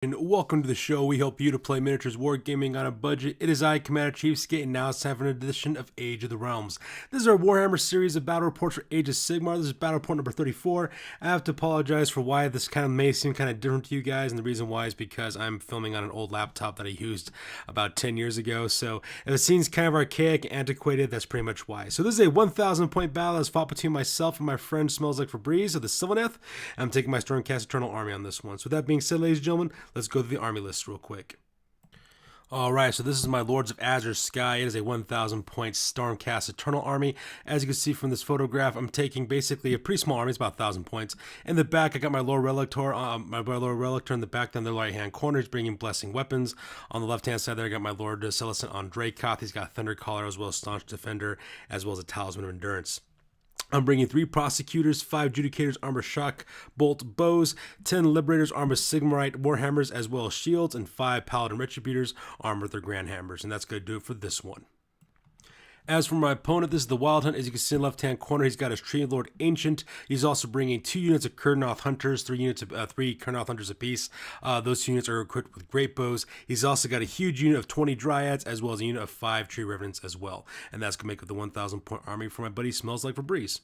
And welcome to the show. We help you to play miniatures wargaming on a budget. It is I, Commander CheapSkate, and now it's time for an edition of Age of the Realms. This is our Warhammer series of battle reports for Age of Sigmar. This is battle report number 34. I have to apologize for why this kind of may seem kind of different to you guys, and the reason why is because I'm filming on an old laptop that I used about 10 years ago. So if it seems kind of archaic and antiquated, that's pretty much why. So this is a 1,000 point battle that's fought between myself and my friend Smells Like Febreze of the Sylvaneth. I'm taking my Stormcast Eternal Army on this one. So with that being said, ladies and gentlemen, let's go through the army list real quick. Alright, so this is my Lords of Azure Sky. It is a 1,000 point Stormcast Eternal Army. As you can see from this photograph, I'm taking basically a pretty small army. It's about 1,000 points. In the back, I got my Lord Relictor. My Lord Relictor in the back, down the right-hand corner. He's bringing Blessing Weapons. On the left-hand side there, I got my Lord Celestin on Dracoth. He's got Thunder Caller as well as Staunch Defender, as well as a Talisman of Endurance. I'm bringing 3 Prosecutors, 5 Judicators, Armor Shock, Bolt Bows, 10 Liberators, Armor Sigmarite, Warhammers, as well as Shields, and 5 Paladin Retributors, armed with their Grand Hammers. And that's going to do it for this one. As for my opponent, this is the Wild Hunt. As you can see in the left-hand corner, he's got his Tree Lord Ancient. He's also bringing 2 units of Kurnoth Hunters, 3 Kurnoth Hunters apiece. Those 2 units are equipped with Great Bows. He's also got a huge unit of 20 Dryads, as well as a unit of 5 Tree Revenants as well. And that's going to make up the 1,000 point army for my buddy Smells Like Febreze.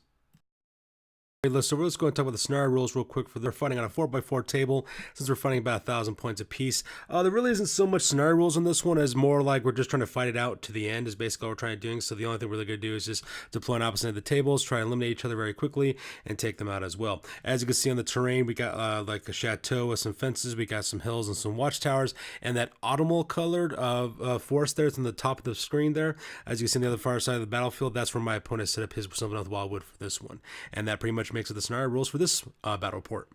So let's go and talk about the scenario rules real quick. For they're fighting on a 4x4 table, since we're fighting about 1,000 points apiece. There really isn't so much scenario rules on this one, as more like we're just trying to fight it out to the end is basically what we're trying to do. So the only thing we're really going to do is just deploy on opposite end of the tables, try to eliminate each other very quickly, and take them out as well. As you can see on the terrain, we got like a chateau with some fences, we got some hills and some watchtowers, and that autumnal colored forest there, it's on the top of the screen there. As you can see on the other far side of the battlefield, that's where my opponent set up his Sylvaneth Wildwood for this one. And that pretty much makes it the scenario rules for this battle report.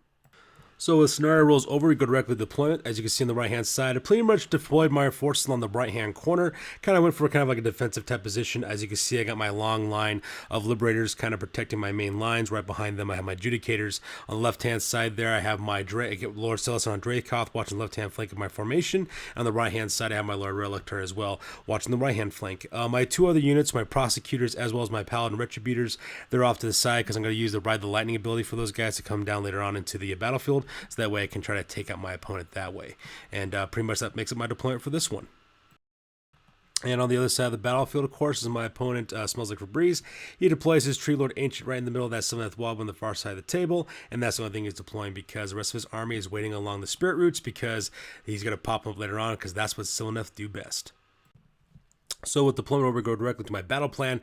So with scenario rules over, we go directly to deployment. As you can see on the right-hand side, I pretty much deployed my forces on the right-hand corner. Kind of went for kind of like a defensive type position. As you can see, I got my long line of Liberators kind of protecting my main lines. Right behind them, I have my Judicators. On the left-hand side there, I have my Lord Celestin on Dracoth watching the left-hand flank of my formation. On the right-hand side, I have my Lord Relictor as well watching the right-hand flank. My 2 other units, my Prosecutors as well as my Paladin Retributors, they're off to the side because I'm going to use the Ride the Lightning ability for those guys to come down later on into the battlefield. So that way I can try to take out my opponent that way. And pretty much that makes it my deployment for this one. And on the other side of the battlefield, of course, is my opponent, Smells Like Febreze. He deploys his Tree Lord Ancient right in the middle of that Sylvaneth Wildwood on the far side of the table. And that's the only thing he's deploying because the rest of his army is waiting along the Spirit Routes because he's going to pop up later on because that's what Sylvaneth do best. So with deployment over, we go directly to my battle plan.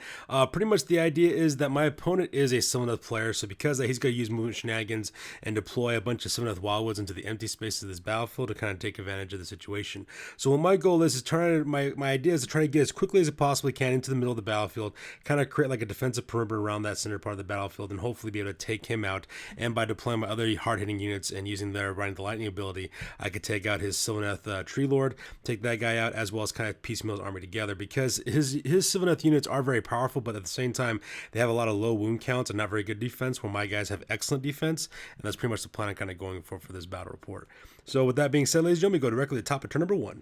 Pretty much the idea is that my opponent is a Sylvaneth player, so because of that, he's going to use movement shenanigans and deploy a bunch of Sylvaneth Wildwoods into the empty spaces of this battlefield to kind of take advantage of the situation. So what my goal is my idea is to try to get as quickly as I possibly can into the middle of the battlefield, kind of create like a defensive perimeter around that center part of the battlefield, and hopefully be able to take him out. And by deploying my other hard-hitting units and using their Riding the Lightning ability, I could take out his Sylvaneth Tree Lord, take that guy out, as well as kind of piecemeal his army together, because his Sylvaneth units are very powerful, but at the same time, they have a lot of low wound counts and not very good defense, where my guys have excellent defense, and that's pretty much the plan I'm kind of going for this battle report. So with that being said, ladies and gentlemen, we go directly to the top of turn number 1.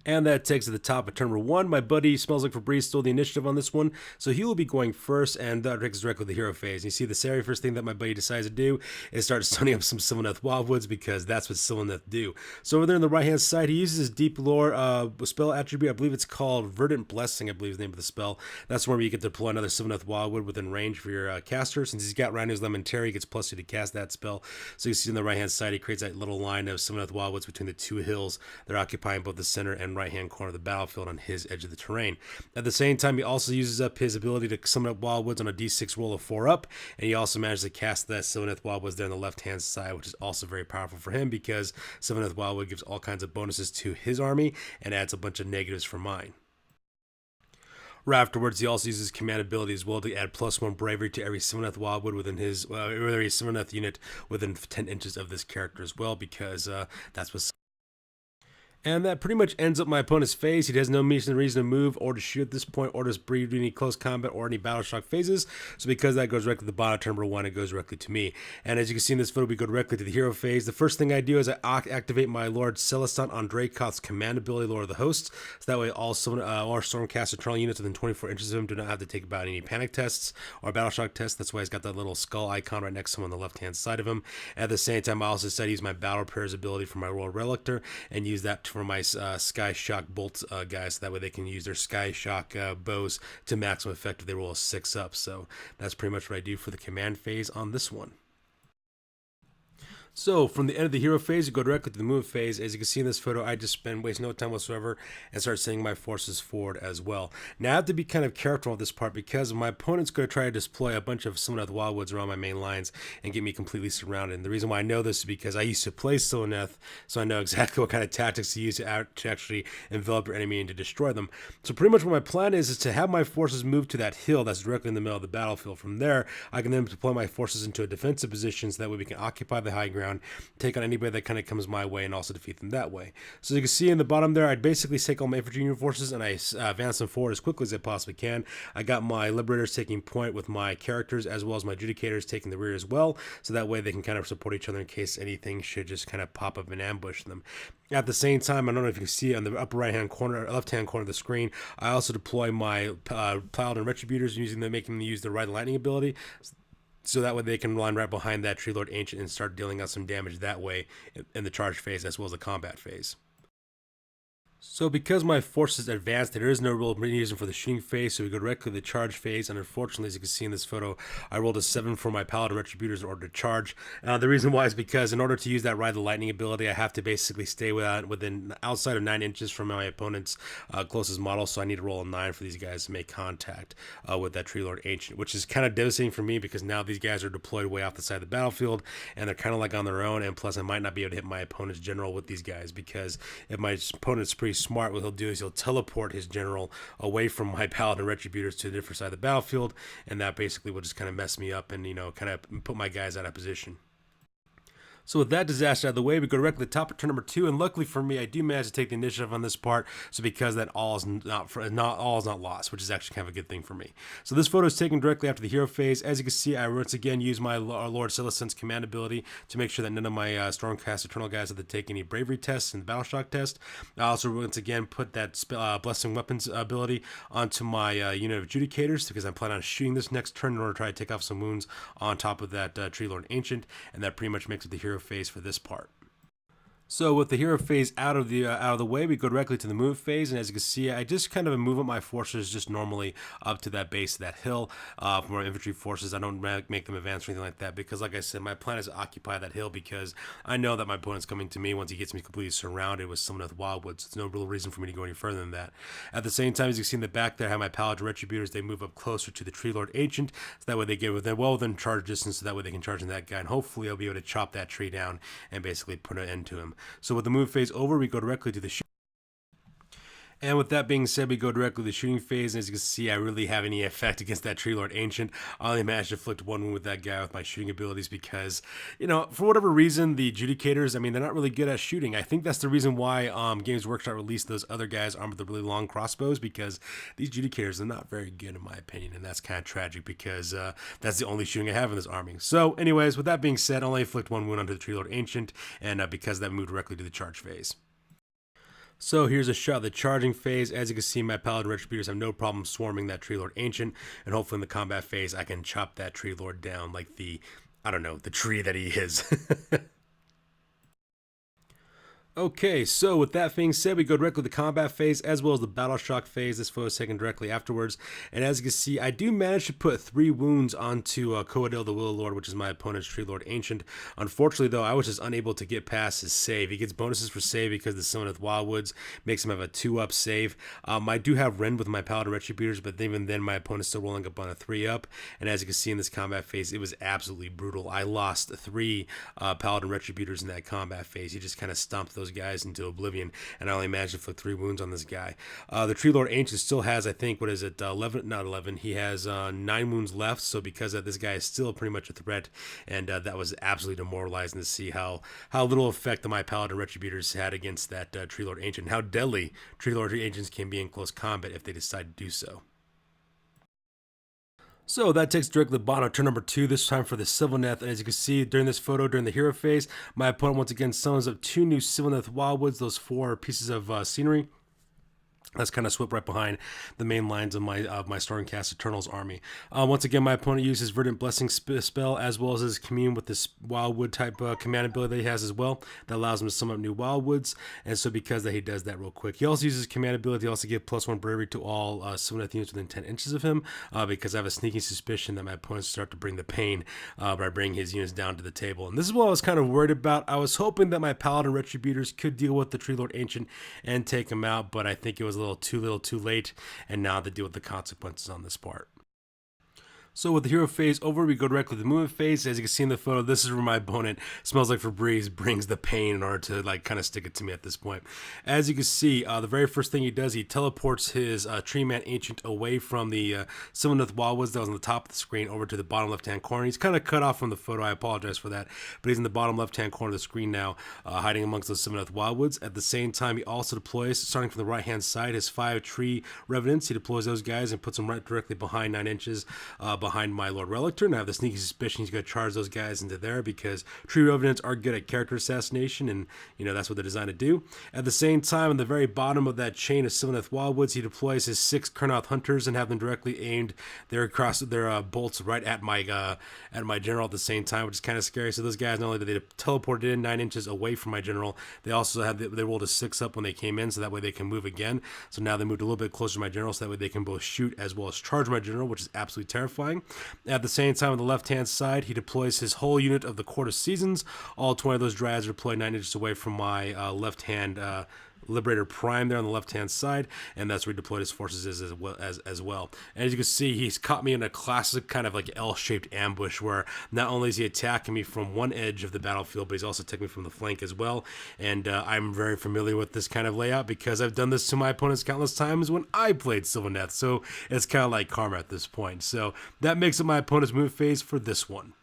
And that takes to the top of turn number 1. My buddy Smells Like Febreze stole the initiative on this one, so he will be going first, and that takes us directly to the hero phase. You see, the very first thing that my buddy decides to do is start stunning up some Sylvaneth Wildwoods, because that's what Sylvaneth do. So over there on the right-hand side, he uses his Deep Lore spell attribute. I believe it's called Verdant Blessing, I believe is the name of the spell. That's where you get to deploy another Sylvaneth Wildwood within range for your caster. Since he's got Rhinos Lementary, he gets +2 to cast that spell. So you see on the right-hand side, he creates that little line of Sylvaneth Wildwoods between the 2 hills. They're occupying both the center and right-hand corner of the battlefield on his edge of the terrain. At the same time, he also uses up his ability to summon up Wildwoods on a d6 roll of 4 up, and he also manages to cast that Sylvaneth Wildwoods there on the left-hand side, which is also very powerful for him because Sylvaneth Wildwood gives all kinds of bonuses to his army and adds a bunch of negatives for mine. Right afterwards, he also uses command ability as well to add +1 bravery to every Sylvaneth Wildwood within his, every Sylvaneth unit within 10 inches of this character as well, because that's what. And that pretty much ends up my opponent's phase. He has no reason to move or to shoot at this point or to breed any close combat or any battle shock phases. So because that goes directly to the bottom turn number 1, it goes directly to me. And as you can see in this photo, we go directly to the hero phase. The first thing I do is I activate my Lord Celestant on Dracoth's command ability, Lord of the Hosts. So that way all Stormcast Eternal units within 24 inches of him do not have to take about any panic tests or battle shock tests. That's why he's got that little skull icon right next to him on the left-hand side of him. At the same time, I also said use my Battle Repairs ability for my Royal Relictor and use that for my Sky Shock Bolt guys, so that way they can use their Sky Shock bows to maximum effect if they roll a 6 up. So that's pretty much what I do for the command phase on this one. So from the end of the hero phase, you go directly to the move phase. As you can see in this photo, I just waste no time whatsoever and start sending my forces forward as well. Now I have to be kind of careful with this part because my opponent's going to try to deploy a bunch of Sylvaneth Wildwoods around my main lines and get me completely surrounded. And the reason why I know this is because I used to play Sylvaneth, so I know exactly what kind of tactics to use to actually envelop your enemy and to destroy them. So pretty much what my plan is to have my forces move to that hill that's directly in the middle of the battlefield. From there, I can then deploy my forces into a defensive position so that way we can occupy the high ground, take on anybody that kind of comes my way, and also defeat them that way. So as you can see in the bottom there, I'd basically take all my infantry unit forces and I advance them forward as quickly as I possibly can. I got my Liberators taking point with my characters as well as my Adjudicators taking the rear as well, so that way they can kind of support each other in case anything should just kind of pop up and ambush them. At the same time, I don't know if you can see on the upper right-hand corner, left-hand corner of the screen, I also deploy my Paladin Retributors, making them use the Ride the Lightning ability. So that way they can line right behind that Tree Lord Ancient and start dealing out some damage that way in the charge phase as well as the combat phase. So because my forces advanced, there is no real reason for the shooting phase, so we go directly to the charge phase, and unfortunately, as you can see in this photo, I rolled a 7 for my Paladin Retributors in order to charge. The reason why is because in order to use that Ride the Lightning ability, I have to basically stay outside of 9 inches from my opponent's closest model, so I need to roll a 9 for these guys to make contact with that Tree Lord Ancient, which is kind of devastating for me because now these guys are deployed way off the side of the battlefield, and they're kind of like on their own, and plus I might not be able to hit my opponent's general with these guys because if my opponent's pretty smart, what he'll do is he'll teleport his general away from my Paladin Retributors to a different side of the battlefield, and that basically will just kind of mess me up and, kind of put my guys out of position. So with that disaster out of the way, we go directly to the top of turn number 2, and luckily for me, I do manage to take the initiative on this part, so because that all is not lost, which is actually kind of a good thing for me. So this photo is taken directly after the hero phase. As you can see, I once again use my Lord Celestant's command ability to make sure that none of my Stormcast Eternal guys have to take any bravery tests and battle shock test. I also once again put that Blessing Weapons ability onto my unit of Adjudicators because I'm planning on shooting this next turn in order to try to take off some wounds on top of that Tree Lord Ancient, and that pretty much makes it the hero phase for this part. So with the hero phase out of the way, we go directly to the move phase, and as you can see, I just kind of move up my forces just normally up to that base of that hill. For my infantry forces, I don't make them advance or anything like that because, like I said, my plan is to occupy that hill because I know that my opponent's coming to me once he gets me completely surrounded with Sylvaneth Wildwoods. There's no real reason for me to go any further than that. At the same time, as you can see in the back there, I have my Paladin Retributors. They move up closer to the Tree Lord Ancient, so that way they get within charge distance, so that way they can charge in that guy, and hopefully I'll be able to chop that tree down and basically put an end to him. So with the move phase over, we go directly to the shoot. And with that being said, we go directly to the shooting phase, and as you can see, I really have any effect against that Tree Lord Ancient. I only managed to inflict 1 wound with that guy with my shooting abilities because, for whatever reason, the Adjudicators, they're not really good at shooting. I think that's the reason why Games Workshop released those other guys armed with the really long crossbows, because these Adjudicators are not very good in my opinion, and that's kind of tragic because that's the only shooting I have in this army. So anyways, with that being said, I only inflict 1 wound onto the Tree Lord Ancient, and because of that, moved directly to the charge phase. So here's a shot of the charging phase. As you can see, my Paladin Retributors have no problem swarming that Tree Lord Ancient, and hopefully in the combat phase I can chop that Tree Lord down like the tree that he is. Okay, so with that being said, we go directly to the combat phase as well as the battle shock phase. This photo is taken directly afterwards. And as you can see, I do manage to put 3 wounds onto Coadil the Willow Lord, which is my opponent's Tree Lord Ancient. Unfortunately, though, I was just unable to get past his save. He gets bonuses for save because the Sylvaneth Wildwoods makes him have a 2-up save. I do have Rend with my Paladin Retributors, but even then, my opponent's still rolling up on a 3-up. And as you can see in this combat phase, it was absolutely brutal. I lost 3 Paladin Retributors in that combat phase. He just kind of stomped those those guys into oblivion, and I only managed to inflict 3 wounds on this guy. The Tree Lord Ancient still has, I think, what is it, 11, not 11, he has 9 wounds left, so because of this guy is still pretty much a threat, and that was absolutely demoralizing to see how little effect the My Paladin Retributors had against that Tree Lord Ancient, and how deadly Tree Lord Ancients can be in close combat if they decide to do so. So that takes directly to the bottom of turn number 2, this time for the Sylvaneth, and as you can see during this photo, during the hero phase, my opponent once again summons up 2 new Sylvaneth Wildwoods, those 4 pieces of scenery. That's kind of swept right behind the main lines of my Stormcast Eternals army. Once again, my opponent uses Verdant Blessing spell as well as his commune with this Wildwood type command ability that he has as well. That allows him to summon up new Wildwoods, and so because that he does that real quick. He also uses command ability to also give +1 bravery to all Sylvaneth units within 10 inches of him, because I have a sneaking suspicion that my opponents start to bring the pain by bringing his units down to the table. And this is what I was kind of worried about. I was hoping that my Paladin Retributors could deal with the Tree Lord Ancient and take him out, but I think it was a little too late, and now to deal with the consequences on this part. So with the hero phase over, we go directly to the movement phase. As you can see in the photo, this is where my opponent smells like Febreze brings the pain in order to like kind of stick it to me at this point. As you can see, the very first thing he does, he teleports his Tree Man Ancient away from the Sylvaneth Wildwoods that was on the top of the screen over to the bottom left-hand corner. He's kind of cut off from the photo. I apologize for that, but he's in the bottom left-hand corner of the screen now, hiding amongst those Sylvaneth Wildwoods. At the same time, he also deploys, starting from the right-hand side, his 5 Tree Revenants. He deploys those guys and puts them right directly behind 9 inches behind my Lord Relictor, and I have the sneaky suspicion he's going to charge those guys into there because Tree Revenants are good at character assassination, and that's what they're designed to do. At the same time, on the very bottom of that chain of Sylvaneth Wildwoods, he deploys his 6 Kurnoth Hunters and have them directly aimed their bolts right at my general at the same time, which is kind of scary. So those guys, not only did they teleport in 9 inches away from my general, they also they rolled a 6 up when they came in, so that way they can move again. So now they moved a little bit closer to my general, so that way they can both shoot as well as charge my general, which is absolutely terrifying. At the same time, on the left-hand side, he deploys his whole unit of the Court of Seasons. All 20 of those Dryads are deployed 9 inches away from my left-hand Liberator Prime there on the left-hand side, and that's where he deployed his forces as well. And as you can see, he's caught me in a classic kind of like L-shaped ambush where not only is he attacking me from one edge of the battlefield, but he's also attacking me from the flank as well. And I'm very familiar with this kind of layout because I've done this to my opponents countless times when I played Sylvaneth, so it's kind of like karma at this point. So that makes up my opponent's move phase for this one.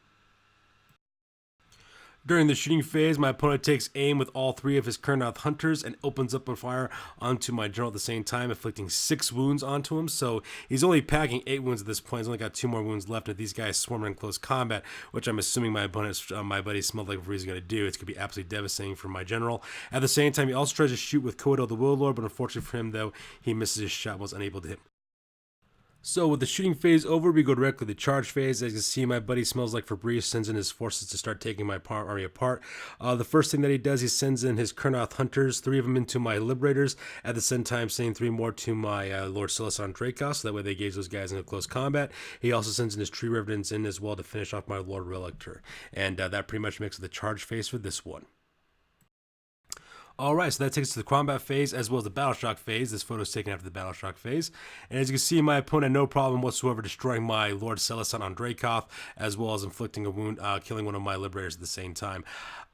During the shooting phase, my opponent takes aim with all 3 of his Kurnoth Hunters and opens up a fire onto my general at the same time, inflicting 6 wounds onto him. So he's only packing 8 wounds at this point. He's only got 2 more wounds left. And these guys swarming in close combat, which I'm assuming my buddy smelled like what he's going to do. It's going to be absolutely devastating for my general. At the same time, he also tries to shoot with Coedo the Will-Lord, but unfortunately for him, though, he misses his shot and was unable to hit. So with the shooting phase over, we go directly to the charge phase. As you can see, my buddy smells like Febreze sends in his forces to start taking my army apart. The first thing that he does, he sends in his Kurnoth Hunters, 3 of them into my Liberators, at the same time sending 3 more to my Lord Silasson Dracos, so that way they engage those guys into close combat. He also sends in his Tree Revenants in as well to finish off my Lord Relictor. And that pretty much makes it the charge phase for this one. Alright, so that takes us to the combat phase as well as the battle shock phase. This photo is taken after the battle shock phase. And as you can see, my opponent had no problem whatsoever destroying my Lord Silasson on Dracoth, as well as inflicting a wound, killing one of my Liberators at the same time.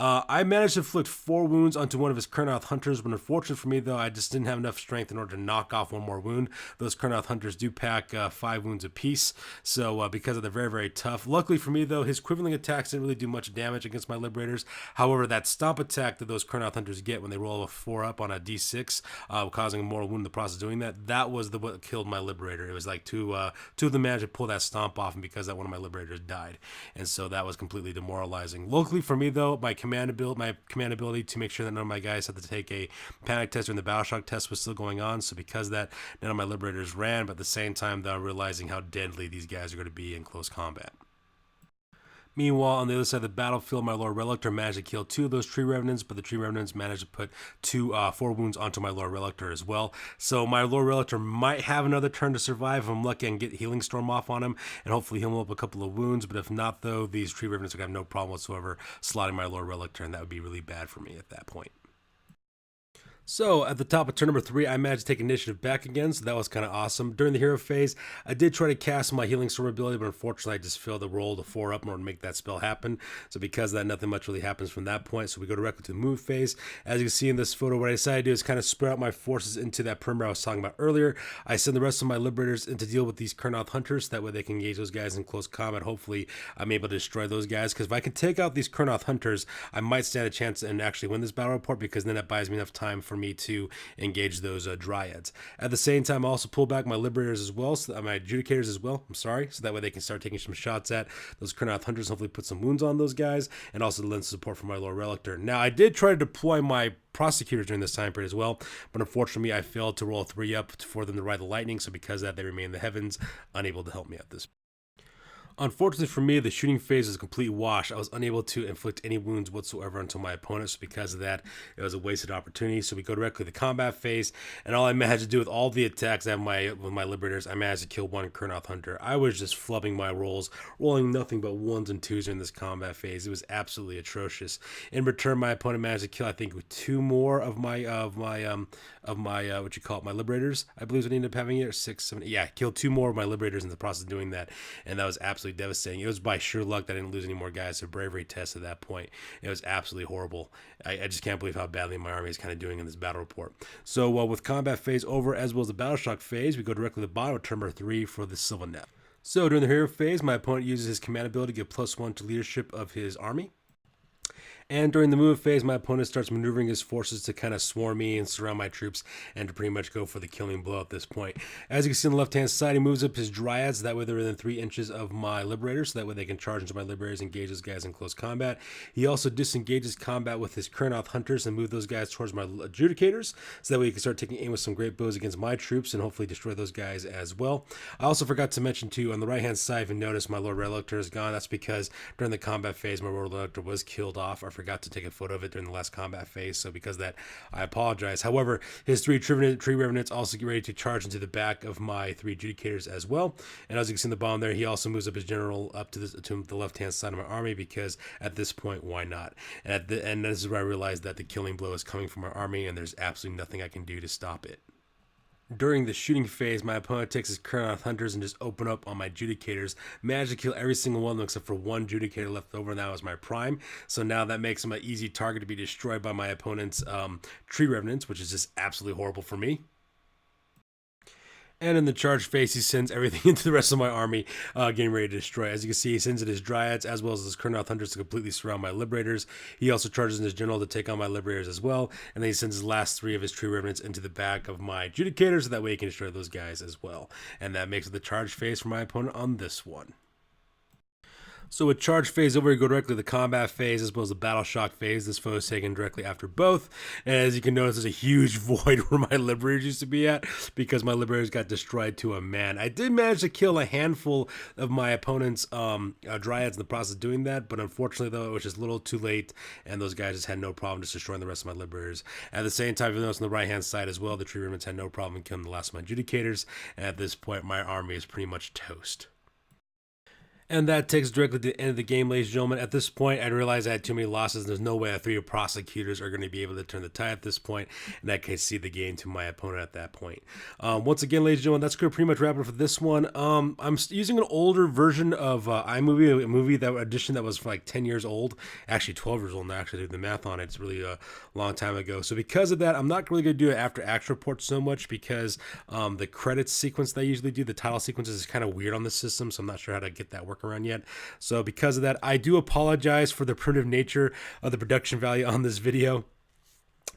I managed to inflict 4 wounds onto one of his Kurnoth Hunters, but unfortunately for me, though, I just didn't have enough strength in order to knock off 1 more wound. Those Kurnoth Hunters do pack 5 wounds apiece, so because of they're very, very tough. Luckily for me, though, his Quiverling attacks didn't really do much damage against my Liberators. However, that stomp attack that those Kurnoth Hunters get when they roll a 4 up on a d6, causing a mortal wound in the process of doing that was what killed my Liberator. It was like two of them managed to pull that stomp off, and because that one of my Liberators died, and so that was completely demoralizing. Luckily for me, though, my command ability to make sure that none of my guys had to take a panic test during the battle shock test was still going on, so because of that, none of my Liberators ran, but at the same time, though, realizing how deadly these guys are going to be in close combat. Meanwhile, on the other side of the battlefield, my Lord Relictor managed to kill 2 of those Tree Revenants, but the Tree Revenants managed to put 4 wounds onto my Lord Relictor as well. So my Lord Relictor might have another turn to survive if I'm lucky and get Healing Storm off on him, and hopefully heal him up a couple of wounds. But if not, though, these Tree Revenants would have no problem whatsoever slotting my Lord Relictor, and that would be really bad for me at that point. So at the top of turn number 3, I managed to take initiative back again, so that was kind of awesome. During the hero phase, I did try to cast my healing storm ability, but unfortunately I just failed to roll the 4 up in order to make that spell happen. So because of that, nothing much really happens from that point. So we go directly to the move phase. As you can see in this photo, what I decided to do is kind of spread out my forces into that perimeter I was talking about earlier. I send the rest of my liberators in to deal with these Kurnoth hunters, so that way they can engage those guys in close combat. Hopefully I'm able to destroy those guys, because if I can take out these Kurnoth hunters, I might stand a chance and actually win this battle report, because then it buys me enough time for me to engage those dryads. At the same time, I also pull back my liberators as well, so my adjudicators as well, so that way they can start taking some shots at those Kurnoth hunters, hopefully put some wounds on those guys, and also lend support for my Lord Relictor. Now, I did try to deploy my prosecutors during this time period as well, but unfortunately I failed to roll a 3 up for them to ride the lightning, so because of that, they remain in the heavens, unable to help me at this point. Unfortunately for me, the shooting phase was a complete wash. I was unable to inflict any wounds whatsoever until my opponent, so because of that, it was a wasted opportunity. So we go directly to the combat phase, and all I managed to do with all the attacks I have with my liberators, I managed to kill one Kurnoth hunter. I was just flubbing my rolls, rolling nothing but 1s and 2s in this combat phase. It was absolutely atrocious. In return, my opponent managed to kill, I think, 2 more of my my liberators. I believe what I ended up having here, 6, 7, yeah, killed 2 more of my liberators in the process of doing that, and that was absolutely devastating. It was by sheer luck that I didn't lose any more guys. So bravery test at that point. It was absolutely horrible. I just can't believe how badly my army is kind of doing in this battle report. So with combat phase over, as well as the battle shock phase, we go directly to the bottom of turn number 3 for the Sylvaneth. So during the hero phase, my opponent uses his command ability to give +1 to leadership of his army. And during the move phase, my opponent starts maneuvering his forces to kind of swarm me and surround my troops and to pretty much go for the killing blow at this point. As you can see on the left-hand side, he moves up his dryads. That way they're within 3 inches of my liberators, so that way they can charge into my liberators and engage those guys in close combat. He also disengages combat with his Kurnoth hunters and move those guys towards my adjudicators, so that way you can start taking aim with some great bows against my troops and hopefully destroy those guys as well. I also forgot to mention too, on the right-hand side, if you notice, my Lord Relictor is gone. That's because during the combat phase, my Lord Relictor was killed off. I forgot to take a photo of it during the last combat phase, so because of that, I apologize. However, his 3 tree revenants also get ready to charge into the back of my 3 adjudicators as well. And as you can see in the bottom there, he also moves up his general up to the left-hand side of my army, because at this point, why not? And this is where I realized that the killing blow is coming from our army, and there's absolutely nothing I can do to stop it. During the shooting phase, my opponent takes his Kurnoth hunters and just open up on my adjudicators. Managed to kill every single one of them except for 1 adjudicator left over, and that was my prime. So now that makes him an easy target to be destroyed by my opponent's tree revenants, which is just absolutely horrible for me. And in the charge phase, he sends everything into the rest of my army, getting ready to destroy. As you can see, he sends in his dryads as well as his Kurnoth hunters to completely surround my liberators. He also charges in his general to take on my liberators as well. And then he sends his last 3 of his tree revenants into the back of my adjudicators, so that way he can destroy those guys as well. And that makes it the charge phase for my opponent on this one. So with charge phase over, we go directly to the combat phase as well as the battle shock phase. This photo is taken directly after both. And as you can notice, there's a huge void where my liberators used to be at, because my liberators got destroyed to a man. I did manage to kill a handful of my opponent's dryads in the process of doing that, but unfortunately though, it was just a little too late, and those guys just had no problem just destroying the rest of my liberators. At the same time, you notice on the right hand side as well, the tree remnants had no problem killing the last of my adjudicators. And at this point, my army is pretty much toast. And that takes directly to the end of the game, ladies and gentlemen. At this point, I realized I had too many losses, and there's no way 3 prosecutors are going to be able to turn the tide at this point, and that can see the game to my opponent at that point. Once again, ladies and gentlemen, that's going to pretty much wrap it for this one. I'm using an older version of iMovie, a movie edition that was for like 10 years old, actually 12 years old now, actually, do the math on it. It's really a long time ago. So because of that, I'm not really going to do an after-action report so much, because the credits sequence that I usually do, the title sequences, is kind of weird on the system, so I'm not sure how to get that work around yet. So because of that, I do apologize for the primitive nature of the production value on this video.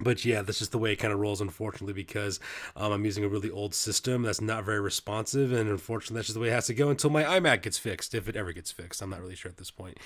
But yeah, that's just the way it kind of rolls, unfortunately, because I'm using a really old system that's not very responsive, and unfortunately, that's just the way it has to go until my iMac gets fixed, if it ever gets fixed. I'm not really sure at this point.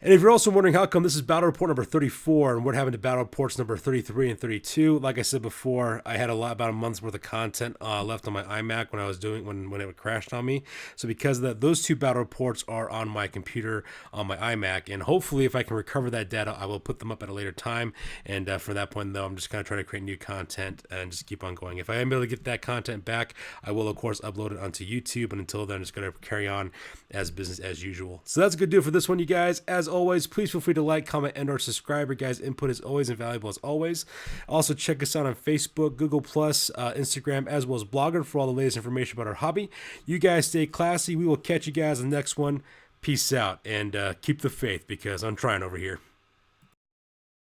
And if you're also wondering how come this is battle report number 34 and what happened to battle reports number 33 and 32, like I said before, I had about a month's worth of content left on my iMac when I was doing when it crashed on me. So because of that, those 2 battle reports are on my computer on my iMac, and hopefully, if I can recover that data, I will put them up at a later time. And from that point, though. I'm just kind of trying to create new content and just keep on going. If I am able to get that content back, I will, of course, upload it onto YouTube. And until then, I'm just going to carry on as business as usual. So that's a good deal for this one, you guys. As always, please feel free to like, comment, and or subscribe. Your guys' input is always invaluable as always. Also, check us out on Facebook, Google+, Instagram, as well as Blogger for all the latest information about our hobby. You guys stay classy. We will catch you guys in the next one. Peace out, and keep the faith, because I'm trying over here.